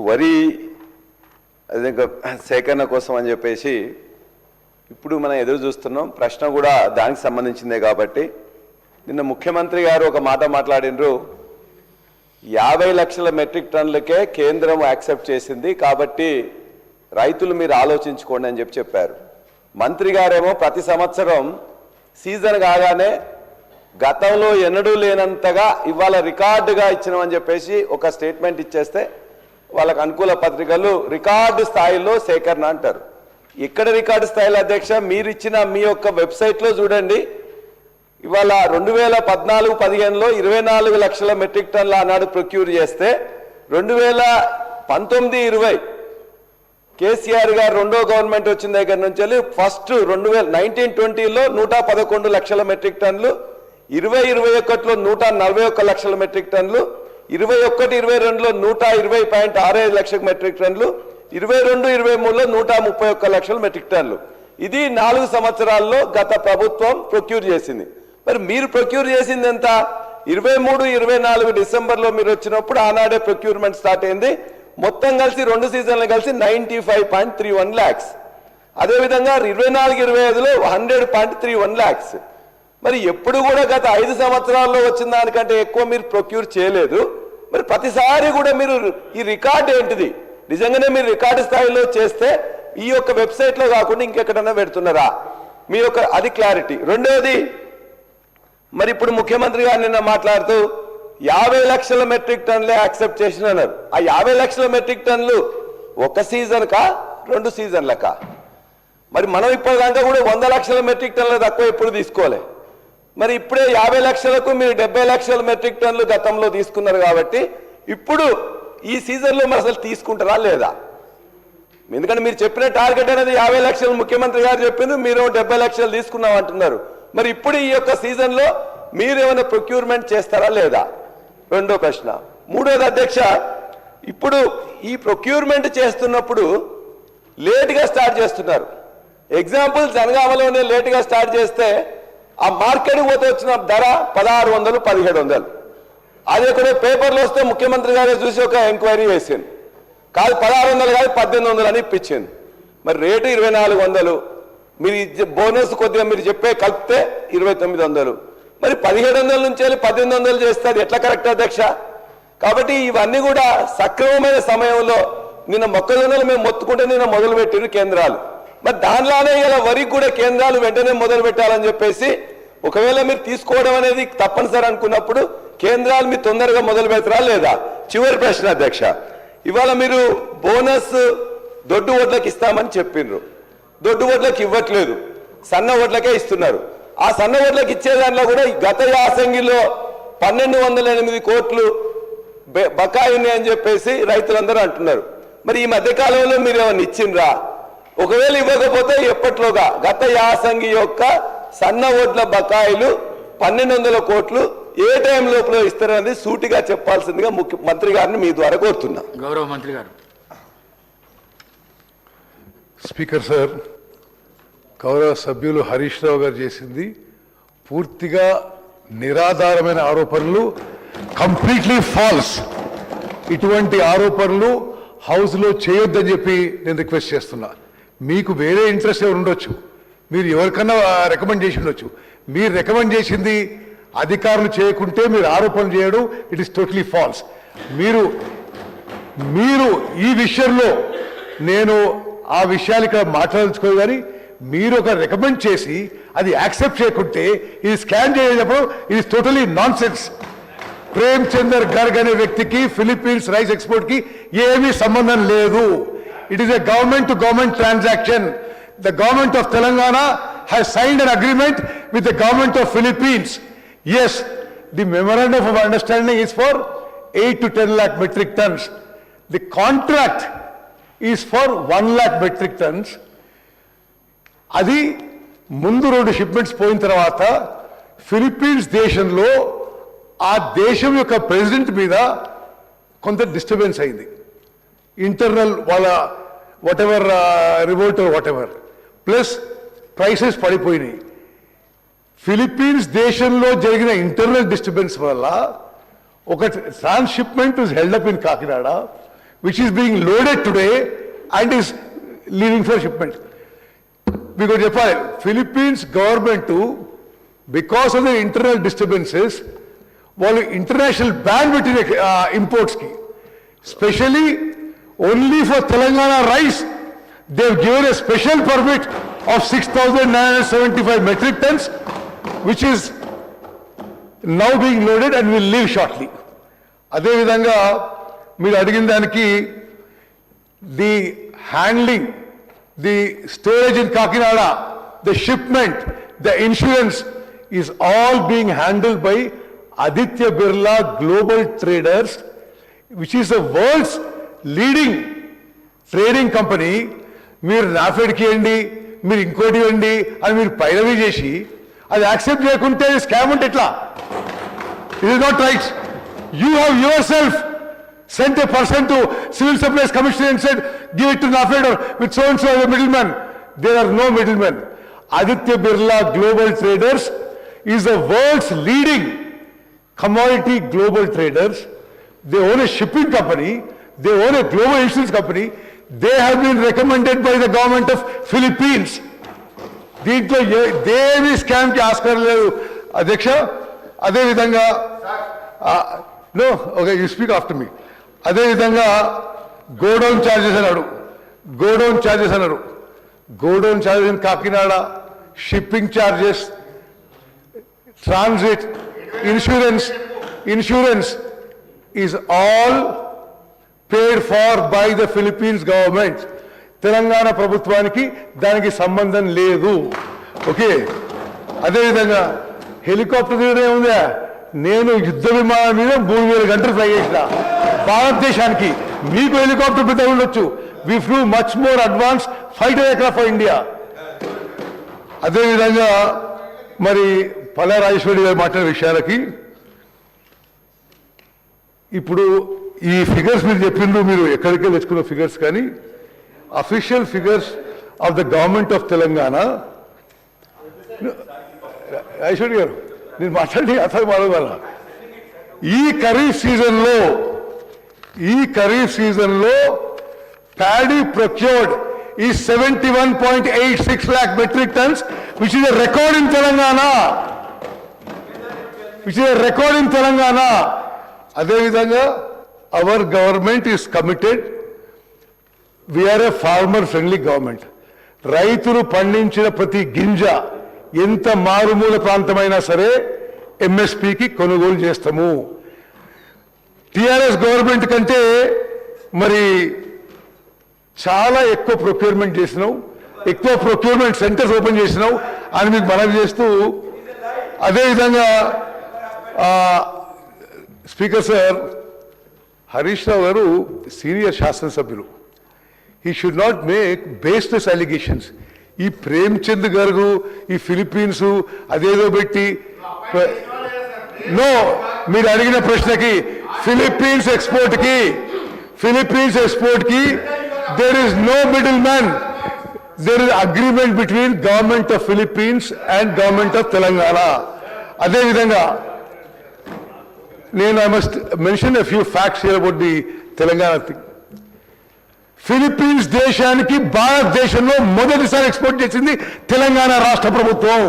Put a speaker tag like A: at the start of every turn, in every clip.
A: వరి అదే సేకరణ కోసం అని చెప్పేసి ఇప్పుడు మనం ఎదురు చూస్తున్నాం. ప్రశ్న కూడా దానికి సంబంధించిందే కాబట్టి నిన్న ముఖ్యమంత్రి గారు ఒక మాట మాట్లాడినరు. 50 లక్షల మెట్రిక్ టన్నులకే కేంద్రం యాక్సెప్ట్ చేసింది, కాబట్టి రైతులు మీరు ఆలోచించుకోండి అని చెప్పారు. మంత్రి గారేమో ప్రతి సంవత్సరం సీజన్ కాగానే గతంలో ఎన్నడూ లేనంతగా ఇవాళ రికార్డుగా ఇచ్చినామని చెప్పేసి ఒక స్టేట్మెంట్ ఇచ్చేస్తే వాళ్ళకు అనుకూల పత్రికలు రికార్డు స్థాయిలో సేకరణ అంటారు. ఎక్కడ రికార్డు స్థాయిలో అధ్యక్ష? మీరు ఇచ్చిన మీ యొక్క వెబ్సైట్లో చూడండి. ఇవాళ 2014-15లో 24 లక్షల మెట్రిక్ టన్నుల ఆనాడు ప్రొక్యూర్ చేస్తే 2019-20 కేసీఆర్ గారు రెండో గవర్నమెంట్ వచ్చిన దగ్గర నుంచి వెళ్ళి ఫస్ట్ 1920లో 111 లక్షల మెట్రిక్ టన్నులు, 2021లో 141 లక్షల మెట్రిక్ టన్నులు, 21-22లో 120.65 లక్షల మెట్రిక్ టన్నులు, 22-23లో 131 లక్షల మెట్రిక్ టన్నులు. ఇది 4 సంవత్సరాల్లో గత ప్రభుత్వం ప్రొక్యూర్ చేసింది. మరి మీరు ప్రొక్యూర్ చేసింది ఎంత? 23-24 డిసెంబర్లో మీరు వచ్చినప్పుడు ఆనాడే ప్రొక్యూర్మెంట్ స్టార్ట్ అయింది. మొత్తం కలిసి 2 సీజన్లు కలిసి 95.31 lakhs. అదేవిధంగా 24-25లో 100.31 lakhs. మరి ఎప్పుడు కూడా గత 5 సంవత్సరాల్లో వచ్చిన దానికంటే ఎక్కువ మీరు ప్రొక్యూర్ చేయలేదు. మరి ప్రతిసారి కూడా మీరు ఈ రికార్డు ఏంటిది? నిజంగానే మీరు రికార్డు స్థాయిలో చేస్తే ఈ యొక్క వెబ్సైట్లో కాకుండా ఇంకెక్కడన్నా పెడుతున్నారా? మీ యొక్క అది క్లారిటీ. రెండవది, మరి ఇప్పుడు ముఖ్యమంత్రి గారు నిన్న మాట్లాడుతూ 50 లక్షల మెట్రిక్ టన్నులే యాక్సెప్ట్ చేసినారు. ఆ 50 లక్షల మెట్రిక్ టన్నులు ఒక సీజన్కా 2 సీజన్లకా? మరి మనం ఇప్పటిదాకా కూడా 100 లక్షల మెట్రిక్ టన్నులు తక్కువ ఎప్పుడు తీసుకోలే. మరి ఇప్పుడే 50 లక్షలకు మీరు 70 లక్షల మెట్రిక్ టన్నులు గతంలో తీసుకున్నారు కాబట్టి ఇప్పుడు ఈ సీజన్లో మరి అసలు తీసుకుంటారా లేదా? ఎందుకంటే మీరు చెప్పిన టార్గెట్ అనేది 50 లక్షలు ముఖ్యమంత్రి గారు చెప్పింది, మీరు 70 లక్షలు తీసుకున్నాం అంటున్నారు. మరి ఇప్పుడు ఈ యొక్క సీజన్లో మీరు ఏమైనా ప్రొక్యూర్మెంట్ చేస్తారా లేదా? రెండో ప్రశ్న. మూడోది అధ్యక్ష, ఇప్పుడు ఈ ప్రొక్యూర్మెంట్ చేస్తున్నప్పుడు లేటుగా స్టార్ట్ చేస్తున్నారు. ఎగ్జాంపుల్ జనగామలోనే లేటుగా స్టార్ట్ చేస్తే ఆ మార్కెట్కి పోతే వచ్చిన ధర 1600-1700. అది ఎక్కడో పేపర్లో వస్తే ముఖ్యమంత్రి గారు చూసి ఒక ఎంక్వైరీ చేసింది. కాదు 1600 కాదు 1800 అని ఇప్పించింది. మరి రేటు 2400. మీరు బోనస్ కొద్దిగా మీరు చెప్పే కలిపితే 2900. మరి 1700 నుంచి వెళ్ళి 1800 చేస్తే అది ఎట్లా కరెక్ట్ అధ్యక్ష? కాబట్టి ఇవన్నీ కూడా సక్రమమైన సమయంలో నిన్న మొక్కజొన్నలు మేము మొత్తుకుంటే నిన్న మొదలుపెట్టిన కేంద్రాలు. మరి దానిలోనే ఇలా వరికి కూడా కేంద్రాలు వెంటనే మొదలు పెట్టాలని చెప్పేసి ఒకవేళ మీరు తీసుకోవడం అనేది తప్పనిసరి అనుకున్నప్పుడు కేంద్రాలు మీరు తొందరగా మొదలు పెడతారా లేదా? చివరి ప్రశ్న అధ్యక్ష, ఇవాళ మీరు బోనస్ దొడ్డు ఓట్లకు ఇస్తామని చెప్పిండ్రు. దొడ్డు ఓట్లకు ఇవ్వట్లేదు, సన్న ఓట్లకే ఇస్తున్నారు. ఆ సన్న ఓట్లకు ఇచ్చే దాంట్లో కూడా గత యాసంగిలో 1208 కోట్లు బకాయి ఉన్నాయని చెప్పేసి రైతులందరూ అంటున్నారు. మరి ఈ మధ్యకాలంలో మీరు ఏమైనా ఇచ్చిండ్రా? ఒకవేళ ఇవ్వకపోతే ఎప్పట్లోగా గత యాసంగి యొక్క సన్న ఓట్ల బకాయిలు 1200 కోట్లు ఏ టైం లోపల ఇస్తారనేది సూటిగా చెప్పాల్సిందిగా మంత్రి గారిని మీ ద్వారా కోరుతున్నా.
B: గౌరవ మంత్రి గారు.
C: స్పీకర్ సార్, గౌరవ సభ్యులు హరీష్ రావు గారు చేసింది పూర్తిగా నిరాధారమైన ఆరోపణలు, కంప్లీట్లీ ఫాల్స్. ఇటువంటి ఆరోపణలు హౌస్లో చేయొద్దని చెప్పి నేను రిక్వెస్ట్ చేస్తున్నా. మీకు వేరే ఇంట్రెస్ట్ ఎవరు ఉండొచ్చు, మీరు ఎవరికన్నా రికమెండ్ చేసి ఉండొచ్చు. మీరు రికమెండ్ చేసింది అధికారులు చేయకుంటే మీరు ఆరోపణలు చేయడం ఇట్ ఈస్ టోటలీ ఫాల్స్. మీరు ఈ విషయంలో నేను ఆ విషయాలు ఇక్కడ మాట్లాడుకోవాలి, కానీ మీరు ఒక రికమెండ్ చేసి అది యాక్సెప్ట్ చేయకుంటే ఇది స్కాన్ చేయడం ఇది totally nonsense. Prem Chander Garg అనే వ్యక్తికి ఫిలిప్పీన్స్ రైస్ ఎక్స్పోర్ట్ కి ఏమీ సంబంధం లేదు. It is a government to government transaction. The government of Telangana has signed an agreement with the government of Philippines. Yes, the memorandum of understanding is for 8 to 10 lakh metric tons. The contract is for 1 lakh metric tons. అది ముందు 2 shipments పోయిన తర్వాత Philippines దేశంలో ఆ దేశం యొక్క president మీద కొంత డిస్టర్బెన్స్ అయింది. ఇంటర్నల్ వాళ్ళ whatever revolt whatever, plus prices పడిపోయినాయి. ఫిలిప్పీన్స్ దేశంలో జరిగిన ఇంటర్నల్ డిస్టర్బెన్స్ వల్ల ఒక transshipment is held up in Kakinada. which is being loaded today and is leaving for shipment. Because చెప్పాలి Philippines government because of the internal disturbances వాళ్ళు international ban పెట్టిన ఇంపోర్ట్స్కి specially only for Telangana rice they've given a special permit of 6,975 metric tons which is now being loaded and will leave shortly. అదేవిధంగా మీరు అడిగిన దానికి the handling, the storage in Kakinada, the shipment, the insurance is all being handled by Aditya Birla global traders which is the world's leading trading company. మీరు నాఫెడ్కి ఇవ్వండి, మీరు ఇంకోటి ఇవ్వండి అని మీరు పైరవీ చేసి అది యాక్సెప్ట్ చేయకుంటే స్కామ్ అంటే ఎట్లా? It is not right. You have yourself sent a person to Civil Supplies Commission and said, give it to NAFED or with so-and-so as a middleman. There are no middlemen. Aditya Birla Global Traders is the world's leading commodity global traders. They own a shipping company. They own a global insurance company. They have been recommended by the government of Philippines. దీంట్లో దేవి స్కామ్కి ఆస్కారం లేదు అధ్యక్ష. అదేవిధంగా no okay you speak after me. అదేవిధంగా godown charges అన్నారు, godown charges in Kakinada, shipping charges, transit, insurance is all paid for by the Philippines government. Telangana ప్రభుత్వానికి దానికి సంబంధం లేదు. ఓకే. అదేవిధంగా హెలికాప్టర్ మీద ఏముందా? నేను యుద్ధ విమానం మీద 3,000 గంటలు ఫ్లై చేసిన భారతదేశానికి. మీకు హెలికాప్టర్ పెద్ద ఉండొచ్చు. We flew much more advance fighter aircraft for India. అదేవిధంగా మరి పల్లా రాజేశ్వరి గారు మాట్లాడిన విషయాలకి ఇప్పుడు ఈ ఫిగర్స్ మీరు చెప్పిండ్రు, మీరు ఎక్కడికి తెచ్చుకున్న ఫిగర్స్ కానీ official figures of the government of Telangana. Rajeshwari గారు నేను మాట్లాడి అసలు మాట్లాడాల. ఈ ఖరీఫ్ సీజన్లో ప్యాడీ ప్రొక్యూర్డ్ ఈ 71.86 lakh metric tons, which is a record in Telangana. అదేవిధంగా our government is committed. We're a farmer friendly government. రైతులు పండించిన ప్రతి గింజ ఎంత మారుమూల ప్రాంతమైనా సరే ఎంఎస్పికి కొనుగోలు చేస్తాము. టిఆర్ఎస్ గవర్నమెంట్ కంటే మరి చాలా ఎక్కువ ప్రొక్యూర్మెంట్ చేసినావు, ఎక్కువ ప్రొక్యూర్మెంట్ సెంటర్స్ ఓపెన్ చేసినావు అని మీకు మనవి చేస్తూ, అదేవిధంగా స్పీకర్ సార్ హరీష్ రావు గారు సీనియర్ శాసనసభ్యులు. he should not make baseless allegations. ఈ ప్రేమ్చంద్ గారు ఈ ఫిలిప్పీన్స్ అదేదో పెట్టి నో, మీరు అడిగిన ప్రశ్నకి ఫిలిప్పీన్స్ ఎక్స్పోర్ట్ కి there is no middle man. There is agreement between government of Philippines and government of Telangana. అదేవిధంగా నేను I must mention a few facts here about the Telangana thing. Philippines దేశానికి భారతదేశంలో మొదటిసారి ఎక్స్పోర్ట్ చేసింది తెలంగాణ రాష్ట్ర ప్రభుత్వం.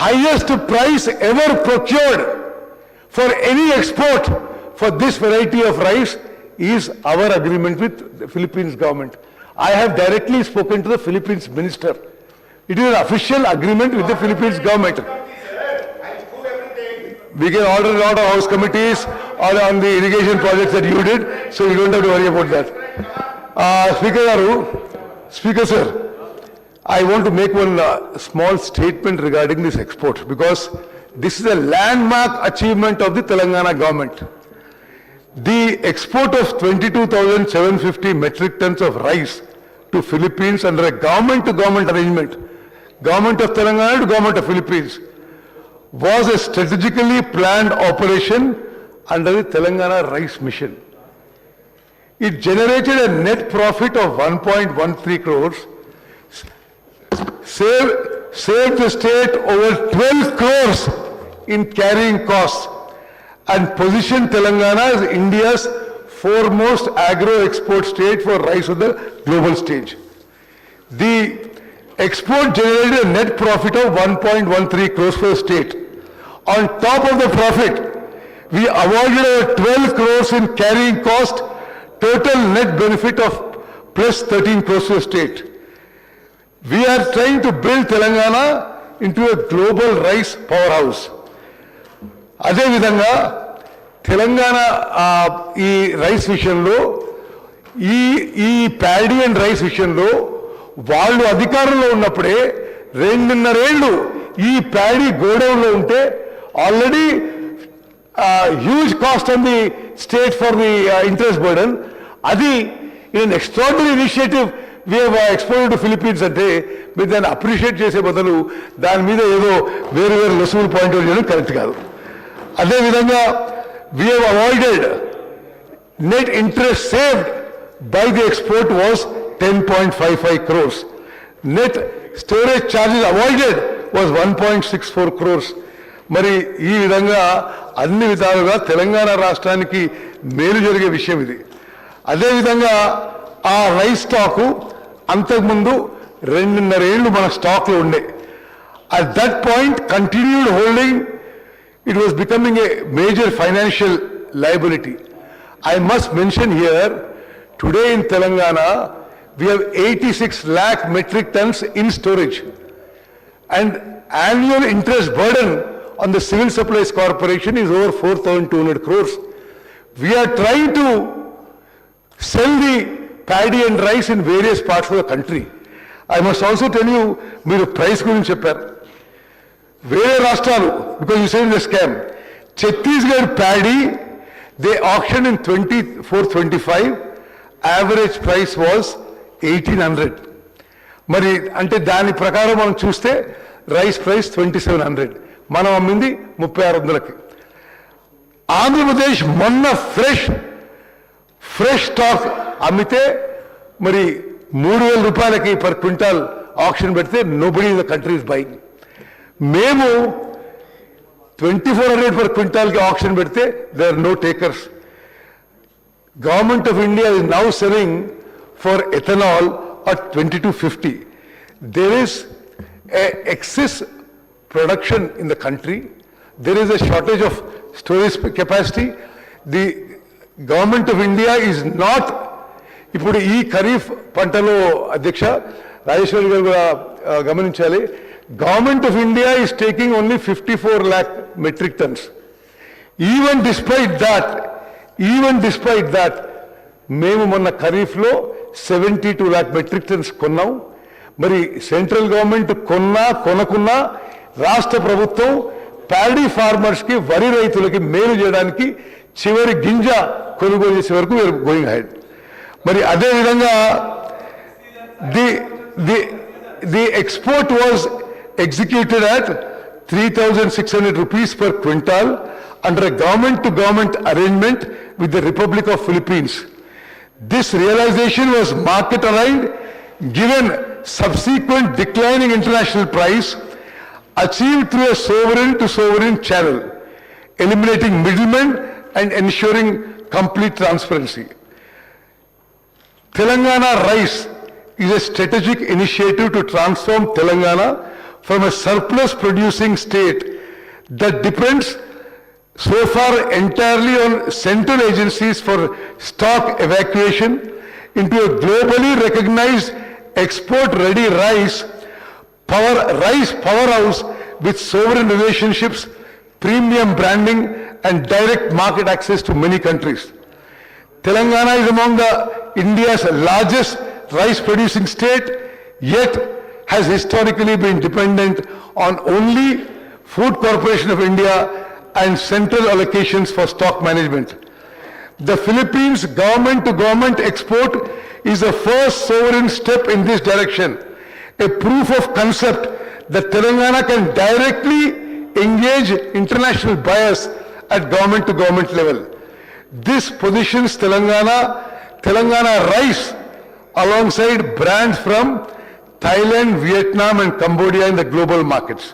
C: Highest price ever procured for any export for this variety of rice is our agreement with Philippines government. I have directly spoken to the Philippines minister. It is an official agreement with the Philippines government. We can order a lot of house committees or on the irrigation projects that you did, so you don't have to worry about that. Speaker sir, I want to make one small statement regarding this export, because this is a landmark achievement of the Telangana government. The export of 22,750 metric tons of rice to Philippines under a government-to-government arrangement, government of Telangana to government of Philippines, was a strategically planned operation under the Telangana Rice Mission. It generated a net profit of 1.13 crores, saved the state over 12 crores in carrying costs, and positioned Telangana as India's foremost agro-export state for rice on the global stage. The export generated a net profit of 1.13 crores for the state. On top of the profit, we awarded 12 crores in carrying cost, total net benefit of plus 13 crores to the state. We are trying to build Telangana into a global rice powerhouse. అదే విధంగా తెలంగాణ ఈ rice విషయంలో ఈ paddy and rice విషయంలో వాళ్ళు అధికారంలో ఉన్నప్పుడే 2.5 ఏళ్ళు ఈ ప్యాడీ గోడౌన్లో ఉంటే already huge cost on the state for the interest burden. అది an extraordinary initiative we have exported to Philippines అంటే మీరు దాన్ని అప్రిషియేట్ చేసే బదులు దాని మీద ఏదో వేరు లొసుగులు పాయింట్అవుట్ చేయడం కరెక్ట్ కాదు. అదేవిధంగా we have avoided net interest saved by the export was 10.55 crores. Net storage charges avoided was 1.64 crores. మరి ఈ విధంగా అన్ని విధాలుగా తెలంగాణ రాష్ట్రానికి మేలు జరిగే విషయం ఇది. అదేవిధంగా ఆ రైస్ స్టాకు అంతకుముందు 2.5 ఏళ్ళు మన స్టాక్లో ఉండే. At that point continued holding it was becoming a major financial liability. I must mention here today in Telangana we have 86 lakh metric tons in storage and annual interest burden on the Civil Supplies Corporation is over 4,200 crores. We are trying to sell the paddy and rice in various parts of the country. I must also tell you, మీరు price గురించి చెప్పారు. వేరే రాష్ట్రాలు, because you said the scam, Chhattisgarh paddy, they auctioned in 24-25, average price was 1,800. మరి అంటే దాని ప్రకారం మనం చూస్తే రైస్ ప్రైస్ 2,700, మనం అమ్మింది 3,600కి. ఆంధ్రప్రదేశ్ మొన్న ఫ్రెష్ స్టాక్ అమ్మితే మరి 3,000 రూపాయలకి పర్ క్వింటాల్ ఆక్షన్ పెడితే nobody in the country is buying. మేము 2,400 పర్ క్వింటాల్కి ఆక్షన్ పెడితే there are no takers. Government of India is now selling for ethanol at 22.50. There is an excess production in the country. There is a shortage of storage capacity. The Government of India is not, ఇప్పుడు ఈ ఖరీఫ్ పంటలో అధ్యక్ష రాజేశ్వరి గారు కూడా గమనించాలి, Government of India is taking only 54 lakh metric tons. Even despite that, మేము మొన్న ఖరీఫ్లో 72 lakh మెట్రిక్ టన్స్ కొన్నాం. మరి సెంట్రల్ గవర్నమెంట్ కొనకున్నా రాష్ట్ర ప్రభుత్వం ప్యాడీ ఫార్మర్స్కి, వరి రైతులకి మేలు చేయడానికి చివరి గింజ కొనుగోలు చేసే వరకు వీఆర్ గోయింగ్ హెడ్. మరి అదేవిధంగా the export was executed at 3,600 rupees per quintal under a government-to-government arrangement with the Republic of Philippines. This realization was market aligned given subsequent declining international price achieved through a sovereign to sovereign channel, eliminating middlemen and ensuring complete transparency. Telangana Rice is a strategic initiative to transform Telangana from a surplus producing state that depends so far entirely on central agencies for stock evacuation into a globally recognized export-ready rice powerhouse with sovereign relationships, premium branding and direct market access to many countries. Telangana is among India's largest rice-producing state, yet has historically been dependent on only Food Corporation of India and central allocations for stock management. The Philippines government-to-government export is the first sovereign step in this direction, a proof of concept that Telangana can directly engage international buyers at government-to-government level. This positions Telangana Rice alongside brands from Thailand, Vietnam and Cambodia in the global markets.